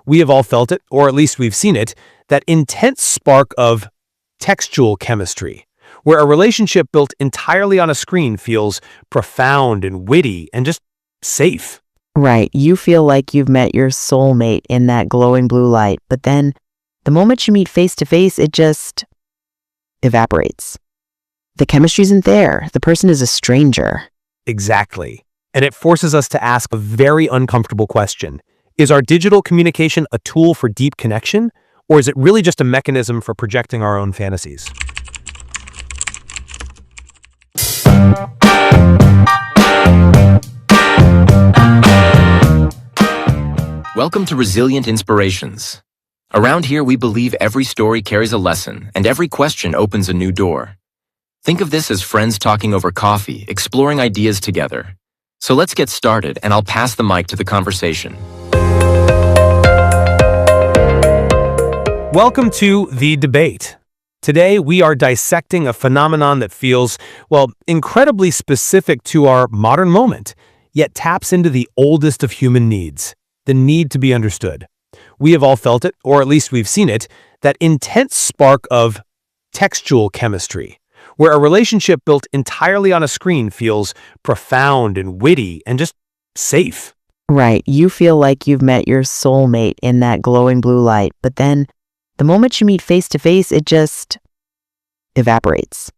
We have all felt it, or at least we've seen it, that intense spark of textual chemistry, where a relationship built entirely on a screen feels profound and witty and just safe. Right. You feel like you've met your soulmate in that glowing blue light, but then the moment you meet face to face, it just evaporates. The chemistry isn't there. The person is a stranger. Exactly. And it forces us to ask a very uncomfortable question. Is our digital communication a tool for deep connection, or is it really just a mechanism for projecting our own fantasies? Welcome to Resilient Inspirations. Around here, we believe every story carries a lesson, and every question opens a new door. Think of this as friends talking over coffee, exploring ideas together. So let's get started, and I'll pass the mic to the conversation. Welcome to The Debate. Today, we are dissecting a phenomenon that feels, incredibly specific to our modern moment, yet taps into the oldest of human needs, the need to be understood. We have all felt it, or at least we've seen it, that intense spark of textual chemistry, where a relationship built entirely on a screen feels profound and witty and just safe. Right. You feel like you've met your soulmate in that glowing blue light, but then the moment you meet face to face, it just evaporates.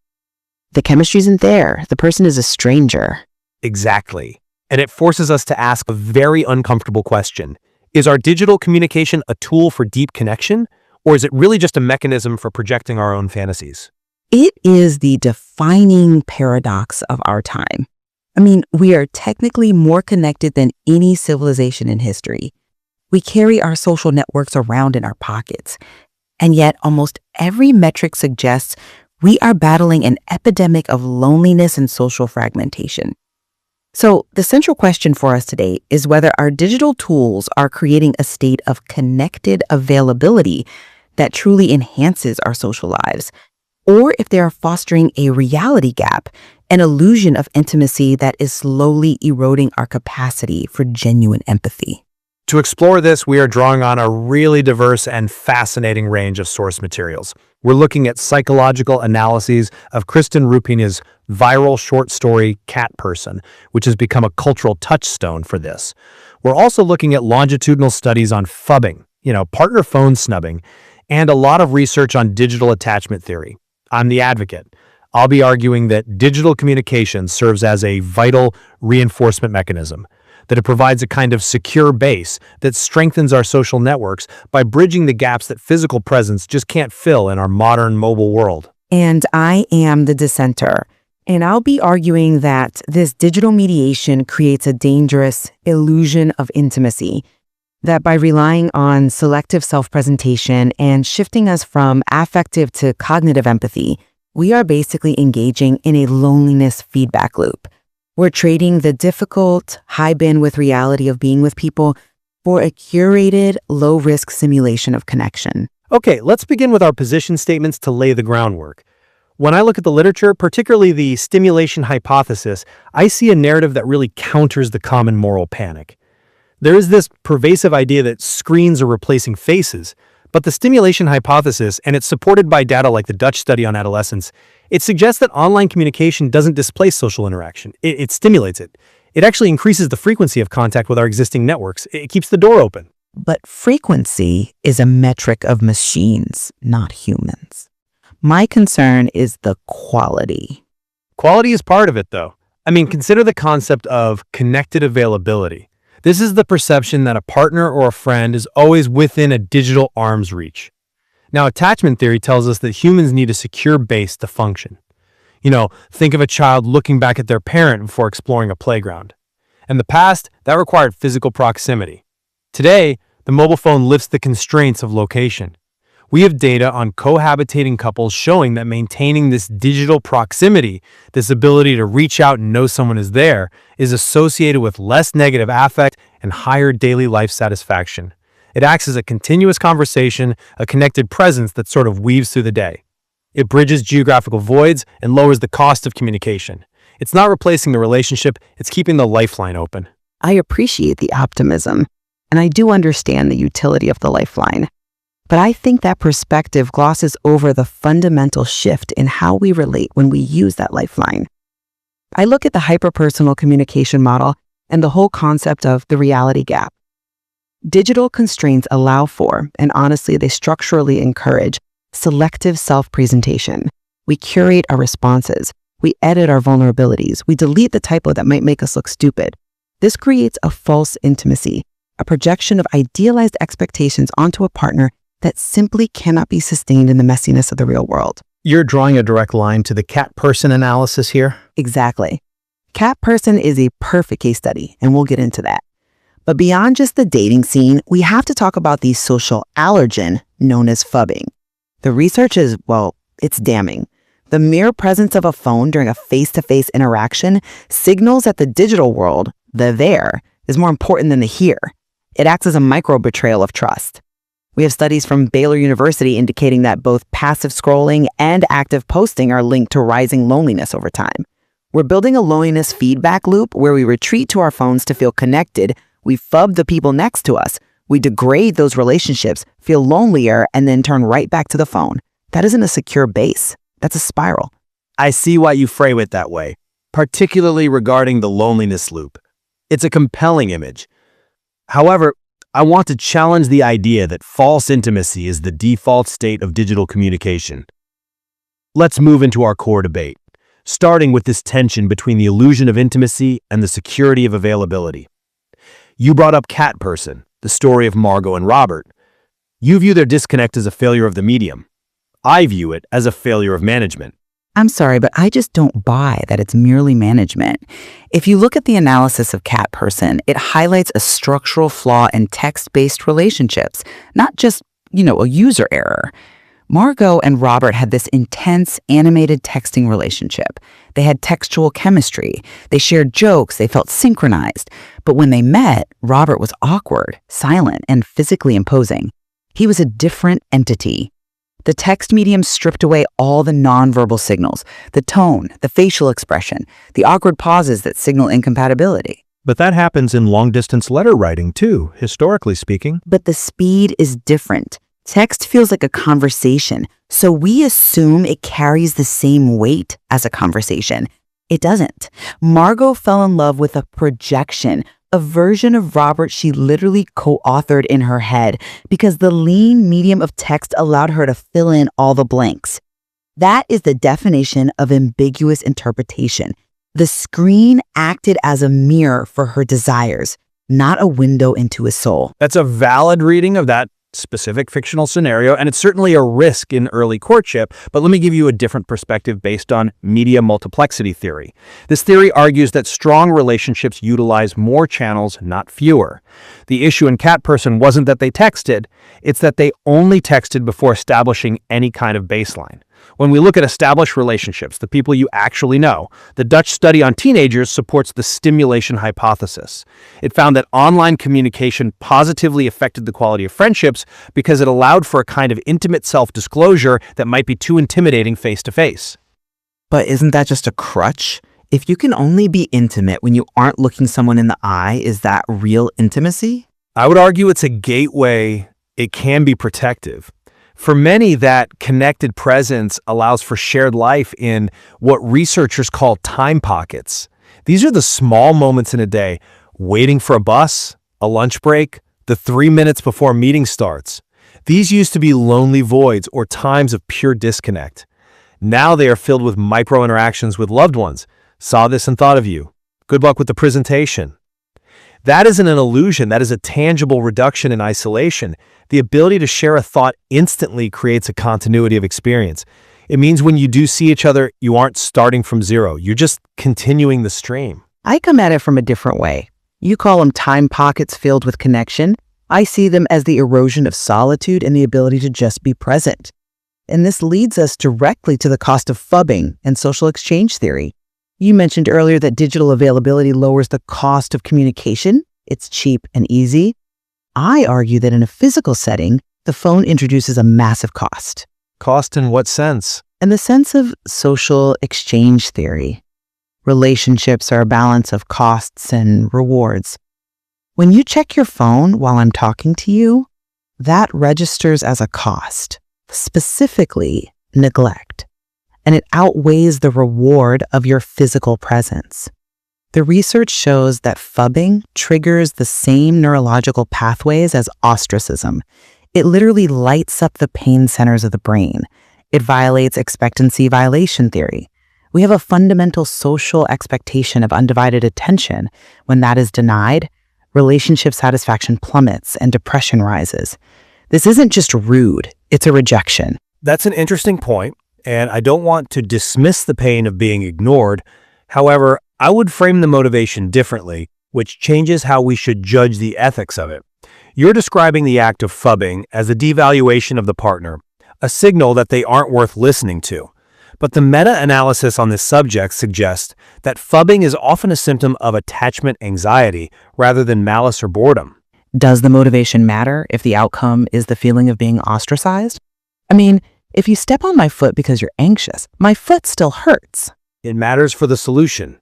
The chemistry isn't there. The person is a stranger. Exactly. And it forces us to ask a very uncomfortable question. Is our digital communication a tool for deep connection, or is it really just a mechanism for projecting our own fantasies? It is the defining paradox of our time. We are technically more connected than any civilization in history. We carry our social networks around in our pockets. And yet, almost every metric suggests we are battling an epidemic of loneliness and social fragmentation. So, the central question for us today is whether our digital tools are creating a state of connected availability that truly enhances our social lives, or if they are fostering a reality gap, an illusion of intimacy that is slowly eroding our capacity for genuine empathy. To explore this, we are drawing on a really diverse and fascinating range of source materials. We're looking at psychological analyses of Kristen Roupenian's viral short story Cat Person, which has become a cultural touchstone for this. We're also looking at longitudinal studies on phubbing, partner phone snubbing, and a lot of research on digital attachment theory. I'm the advocate. I'll be arguing that digital communication serves as a vital reinforcement mechanism, that it provides a kind of secure base that strengthens our social networks by bridging the gaps that physical presence just can't fill in our modern mobile world. And I am the dissenter. And I'll be arguing that this digital mediation creates a dangerous illusion of intimacy, that by relying on selective self-presentation and shifting us from affective to cognitive empathy, we are basically engaging in a loneliness feedback loop. We're trading the difficult, high-bandwidth reality of being with people for a curated, low-risk simulation of connection. Okay, let's begin with our position statements to lay the groundwork. When I look at the literature, particularly the stimulation hypothesis, I see a narrative that really counters the common moral panic. There is this pervasive idea that screens are replacing faces, but the stimulation hypothesis, and it's supported by data like the Dutch study on adolescence, it suggests that online communication doesn't displace social interaction. It stimulates it. It actually increases the frequency of contact with our existing networks. It keeps the door open. But frequency is a metric of machines, not humans. My concern is the quality. Quality is part of it, though. Consider the concept of connected availability. This is the perception that a partner or a friend is always within a digital arm's reach. Now, attachment theory tells us that humans need a secure base to function. Think of a child looking back at their parent before exploring a playground. In the past, that required physical proximity. Today, the mobile phone lifts the constraints of location. We have data on cohabitating couples showing that maintaining this digital proximity, this ability to reach out and know someone is there, is associated with less negative affect and higher daily life satisfaction. It acts as a continuous conversation, a connected presence that sort of weaves through the day. It bridges geographical voids and lowers the cost of communication. It's not replacing the relationship, it's keeping the lifeline open. I appreciate the optimism. and I do understand the utility of the lifeline. But I think that perspective glosses over the fundamental shift in how we relate when we use that lifeline. I look at the hyperpersonal communication model and the whole concept of the reality gap. Digital constraints allow for, and honestly, they structurally encourage, selective self-presentation. We curate our responses. We edit our vulnerabilities. We delete the typo that might make us look stupid. This creates a false intimacy, a projection of idealized expectations onto a partner that simply cannot be sustained in the messiness of the real world. You're drawing a direct line to the cat-person analysis here? Exactly. Cat person is a perfect case study, and we'll get into that. But beyond just the dating scene, we have to talk about the social allergen known as phubbing. The research is, well, it's damning. The mere presence of a phone during a face-to-face interaction signals that the digital world, the there, is more important than the here. It acts as a micro-betrayal of trust. We have studies from Baylor University indicating that both passive scrolling and active posting are linked to rising loneliness over time. We're building a loneliness feedback loop where we retreat to our phones to feel connected, we phub the people next to us, we degrade those relationships, feel lonelier, and then turn right back to the phone. That isn't a secure base. That's a spiral. I see why you frame it that way, particularly regarding the loneliness loop. It's a compelling image. However, I want to challenge the idea that false intimacy is the default state of digital communication. Let's move into our core debate, starting with this tension between the illusion of intimacy and the security of availability. You brought up Cat Person, the story of Margot and Robert. You view their disconnect as a failure of the medium. I view it as a failure of management. I'm sorry, but I just don't buy that it's merely management. If you look at the analysis of Cat Person, it highlights a structural flaw in text-based relationships, not just, a user error. Margot and Robert had this intense animated texting relationship. They had textual chemistry. They shared jokes. They felt synchronized. But when they met, Robert was awkward, silent, and physically imposing. He was a different entity. The text medium stripped away all the nonverbal signals, the tone, the facial expression, the awkward pauses that signal incompatibility. But that happens in long-distance letter writing too, historically speaking. But the speed is different. Text feels like a conversation, so we assume it carries the same weight as a conversation. It doesn't. Margot fell in love with a projection, a version of Robert she literally co-authored in her head because the lean medium of text allowed her to fill in all the blanks. That is the definition of ambiguous interpretation. The screen acted as a mirror for her desires, not a window into his soul. That's a valid reading of that specific fictional scenario, and it's certainly a risk in early courtship, but let me give you a different perspective based on media multiplexity theory. This theory argues that strong relationships utilize more channels, not fewer. The issue in Cat Person wasn't that they texted, it's that they only texted before establishing any kind of baseline. When we look at established relationships, the people you actually know, the Dutch study on teenagers supports the stimulation hypothesis. It found that online communication positively affected the quality of friendships because it allowed for a kind of intimate self-disclosure that might be too intimidating face-to-face. But isn't that just a crutch? If you can only be intimate when you aren't looking someone in the eye, is that real intimacy? I would argue it's a gateway. It can be protective. For many, that connected presence allows for shared life in what researchers call time pockets. These are the small moments in a day, waiting for a bus, a lunch break, the 3 minutes before a meeting starts. These used to be lonely voids or times of pure disconnect. Now they are filled with micro-interactions with loved ones. Saw this and thought of you. Good luck with the presentation. That isn't an illusion. That is a tangible reduction in isolation. The ability to share a thought instantly creates a continuity of experience. It means when you do see each other, you aren't starting from zero. You're just continuing the stream. I come at it from a different way. You call them time pockets filled with connection. I see them as the erosion of solitude and the ability to just be present. And this leads us directly to the cost of phubbing and social exchange theory. You mentioned earlier that digital availability lowers the cost of communication. It's cheap and easy. I argue that in a physical setting, the phone introduces a massive cost. Cost in what sense? In the sense of social exchange theory. Relationships are a balance of costs and rewards. When you check your phone while I'm talking to you, that registers as a cost, specifically neglect, and it outweighs the reward of your physical presence. The research shows that phubbing triggers the same neurological pathways as ostracism. It literally lights up the pain centers of the brain. It violates expectancy violation theory. We have a fundamental social expectation of undivided attention. When that is denied, relationship satisfaction plummets and depression rises. This isn't just rude, it's a rejection. That's an interesting point, and I don't want to dismiss the pain of being ignored. However, I would frame the motivation differently, which changes how we should judge the ethics of it. You're describing the act of phubbing as a devaluation of the partner, a signal that they aren't worth listening to. But the meta-analysis on this subject suggests that phubbing is often a symptom of attachment anxiety rather than malice or boredom. Does the motivation matter if the outcome is the feeling of being ostracized? I mean, if you step on my foot because you're anxious, my foot still hurts. It matters for the solution.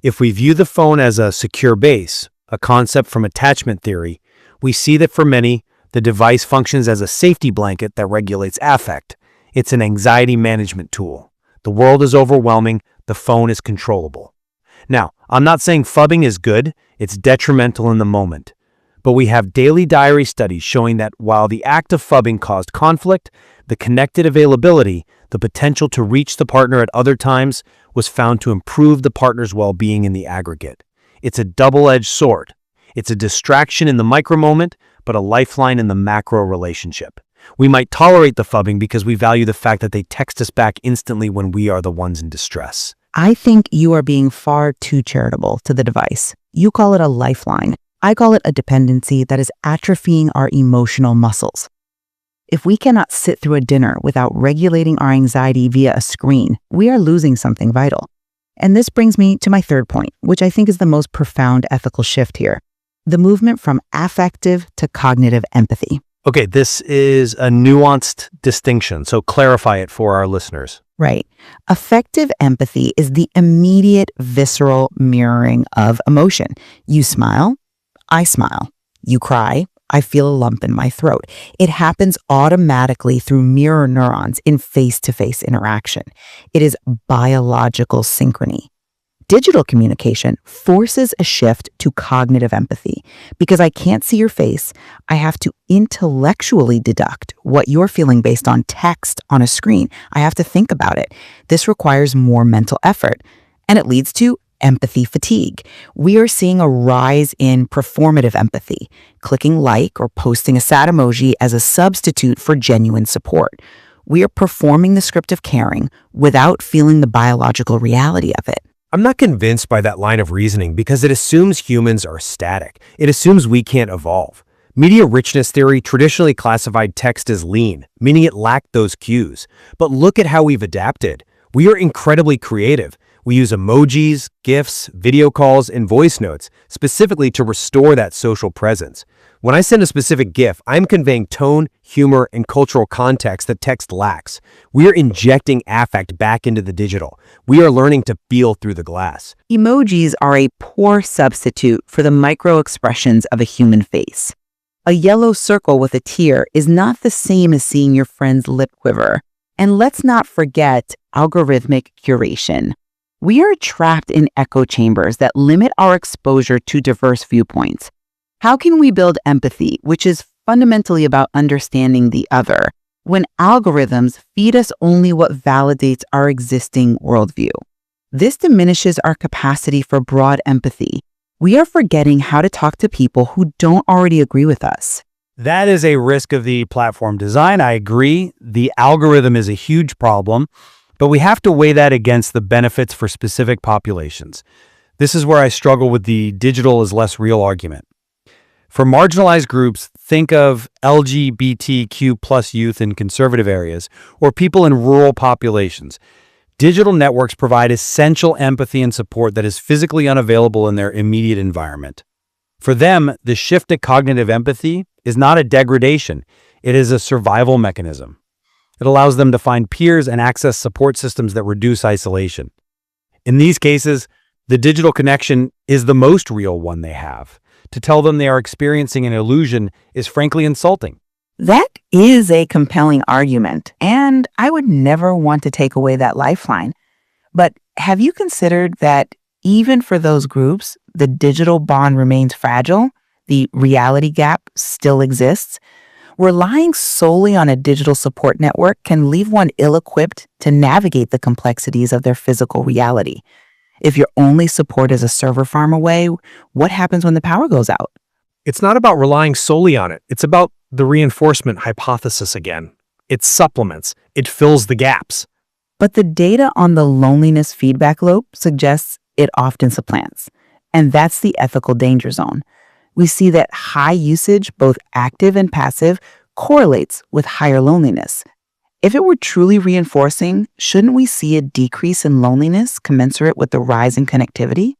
If we view the phone as a secure base, a concept from attachment theory, we see that for many, the device functions as a safety blanket that regulates affect. It's an anxiety management tool. The world is overwhelming, the phone is controllable. Now, I'm not saying phubbing is good, it's detrimental in the moment. But we have daily diary studies showing that while the act of phubbing caused conflict, the connected availability, the potential to reach the partner at other times, was found to improve the partner's well-being in the aggregate. It's a double-edged sword. It's a distraction in the micro moment, but a lifeline in the macro relationship. We might tolerate the phubbing because we value the fact that they text us back instantly when we are the ones in distress. I think you are being far too charitable to the device. You call it a lifeline. I call it a dependency that is atrophying our emotional muscles. If we cannot sit through a dinner without regulating our anxiety via a screen, we are losing something vital. And this brings me to my third point, which I think is the most profound ethical shift here. The movement from affective to cognitive empathy. Okay, this is a nuanced distinction, so clarify it for our listeners. Right. Affective empathy is the immediate visceral mirroring of emotion. You smile, I smile. You cry, I feel a lump in my throat. It happens automatically through mirror neurons in face-to-face interaction. It is biological synchrony. Digital communication forces a shift to cognitive empathy. Because I can't see your face, I have to intellectually deduct what you're feeling based on text on a screen. I have to think about it. This requires more mental effort, and it leads to empathy fatigue. We are seeing a rise in performative empathy, clicking like or posting a sad emoji as a substitute for genuine support. We are performing the script of caring without feeling the biological reality of it. I'm not convinced by that line of reasoning because it assumes humans are static. It assumes we can't evolve. Media richness theory traditionally classified text as lean, meaning it lacked those cues. But look at how we've adapted. We are incredibly creative. We use emojis, GIFs, video calls, and voice notes, specifically to restore that social presence. When I send a specific GIF, I'm conveying tone, humor, and cultural context that text lacks. We're injecting affect back into the digital. We are learning to feel through the glass. Emojis are a poor substitute for the micro expressions of a human face. A yellow circle with a tear is not the same as seeing your friend's lip quiver. And let's not forget algorithmic curation. We are trapped in echo chambers that limit our exposure to diverse viewpoints. How can we build empathy, which is fundamentally about understanding the other, when algorithms feed us only what validates our existing worldview? This diminishes our capacity for broad empathy. We are forgetting how to talk to people who don't already agree with us. That is a risk of the platform design. I agree. The algorithm is a huge problem, but we have to weigh that against the benefits for specific populations. This is where I struggle with the digital is less real argument. For marginalized groups, think of LGBTQ plus youth in conservative areas or people in rural populations. Digital networks provide essential empathy and support that is physically unavailable in their immediate environment. For them, the shift to cognitive empathy is not a degradation. It is a survival mechanism. It allows them to find peers and access support systems that reduce isolation. In these cases, the digital connection is the most real one they have. To tell them they are experiencing an illusion is frankly insulting. That is a compelling argument, and I would never want to take away that lifeline. But have you considered that even for those groups, the digital bond remains fragile? The reality gap still exists? Relying solely on a digital support network can leave one ill-equipped to navigate the complexities of their physical reality. If your only support is a server farm away, what happens when the power goes out? It's not about relying solely on it. It's about the reinforcement hypothesis again. It supplements. It fills the gaps. But the data on the loneliness feedback loop suggests it often supplants. And that's the ethical danger zone. We see that high usage, both active and passive, correlates with higher loneliness. If it were truly reinforcing, shouldn't we see a decrease in loneliness commensurate with the rise in connectivity?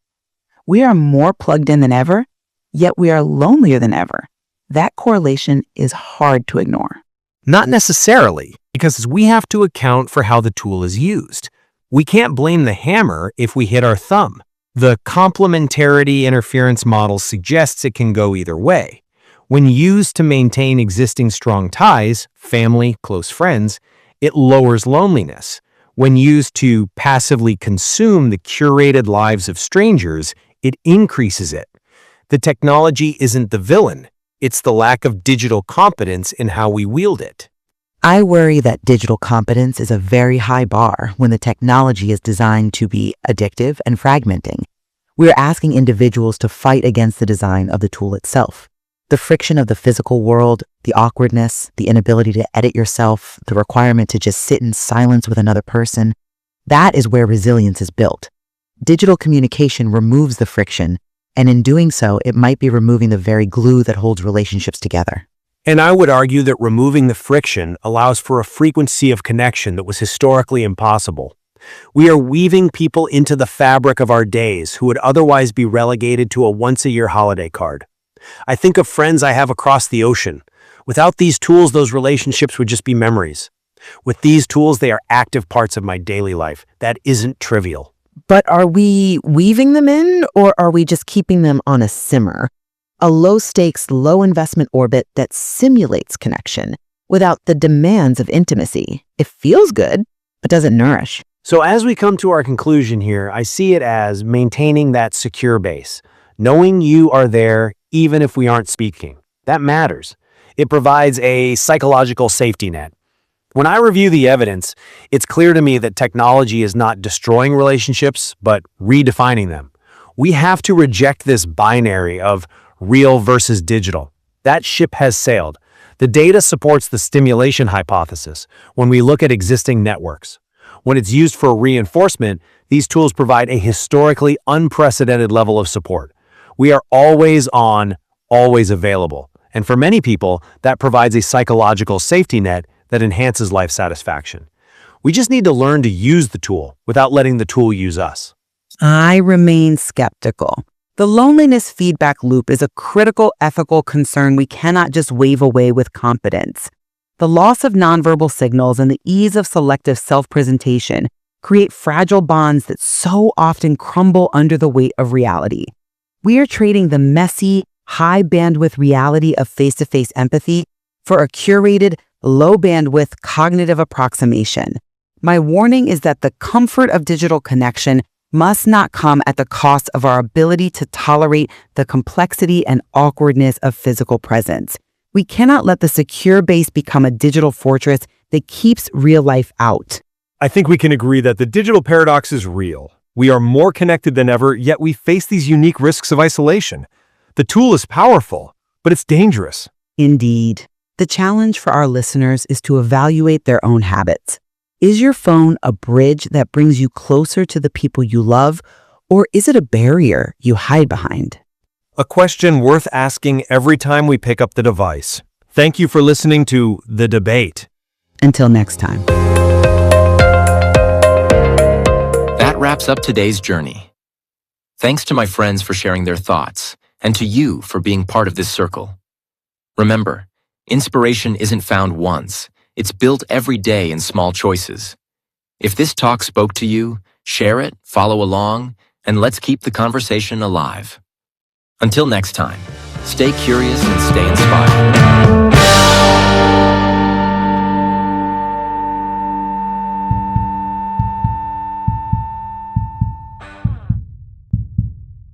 We are more plugged in than ever, yet we are lonelier than ever. That correlation is hard to ignore. Not necessarily, because we have to account for how the tool is used. We can't blame the hammer if we hit our thumb. The complementarity interference model suggests it can go either way. When used to maintain existing strong ties, family, close friends, it lowers loneliness. When used to passively consume the curated lives of strangers, it increases it. The technology isn't the villain. It's the lack of digital competence in how we wield it. I worry that digital competence is a very high bar when the technology is designed to be addictive and fragmenting. We're asking individuals to fight against the design of the tool itself. The friction of the physical world, the awkwardness, the inability to edit yourself, the requirement to just sit in silence with another person, that is where resilience is built. Digital communication removes the friction, and in doing so, it might be removing the very glue that holds relationships together. And I would argue that removing the friction allows for a frequency of connection that was historically impossible. We are weaving people into the fabric of our days who would otherwise be relegated to a once-a-year holiday card. I think of friends I have across the ocean. Without these tools, those relationships would just be memories. With these tools, they are active parts of my daily life. That isn't trivial. But are we weaving them in, or are we just keeping them on a simmer? A low-stakes, low-investment orbit that simulates connection without the demands of intimacy. It feels good, but doesn't nourish. So as we come to our conclusion here, I see it as maintaining that secure base. Knowing you are there even if we aren't speaking. That matters. It provides a psychological safety net. When I review the evidence, it's clear to me that technology is not destroying relationships, but redefining them. We have to reject this binary of real versus digital. That ship has sailed. The data supports the stimulation hypothesis when we look at existing networks. When it's used for reinforcement, these tools provide a historically unprecedented level of support. We are always on, always available. And for many people, that provides a psychological safety net that enhances life satisfaction. We just need to learn to use the tool without letting the tool use us. I remain skeptical. The loneliness feedback loop is a critical ethical concern we cannot just wave away with competence. The loss of nonverbal signals and the ease of selective self-presentation create fragile bonds that so often crumble under the weight of reality. We are trading the messy, high-bandwidth reality of face-to-face empathy for a curated, low-bandwidth cognitive approximation. My warning is that the comfort of digital connection must not come at the cost of our ability to tolerate the complexity and awkwardness of physical presence. We cannot let the secure base become a digital fortress that keeps real life out. I think we can agree that the digital paradox is real. We are more connected than ever, yet we face these unique risks of isolation. The tool is powerful, but it's dangerous. Indeed. The challenge for our listeners is to evaluate their own habits. Is your phone a bridge that brings you closer to the people you love, or is it a barrier you hide behind? A question worth asking every time we pick up the device. Thank you for listening to The Debate. Until next time. That wraps up today's journey. Thanks to my friends for sharing their thoughts, and to you for being part of this circle. Remember, inspiration isn't found once. It's built every day in small choices. If this talk spoke to you, share it, follow along, and let's keep the conversation alive. Until next time. Stay curious and stay inspired.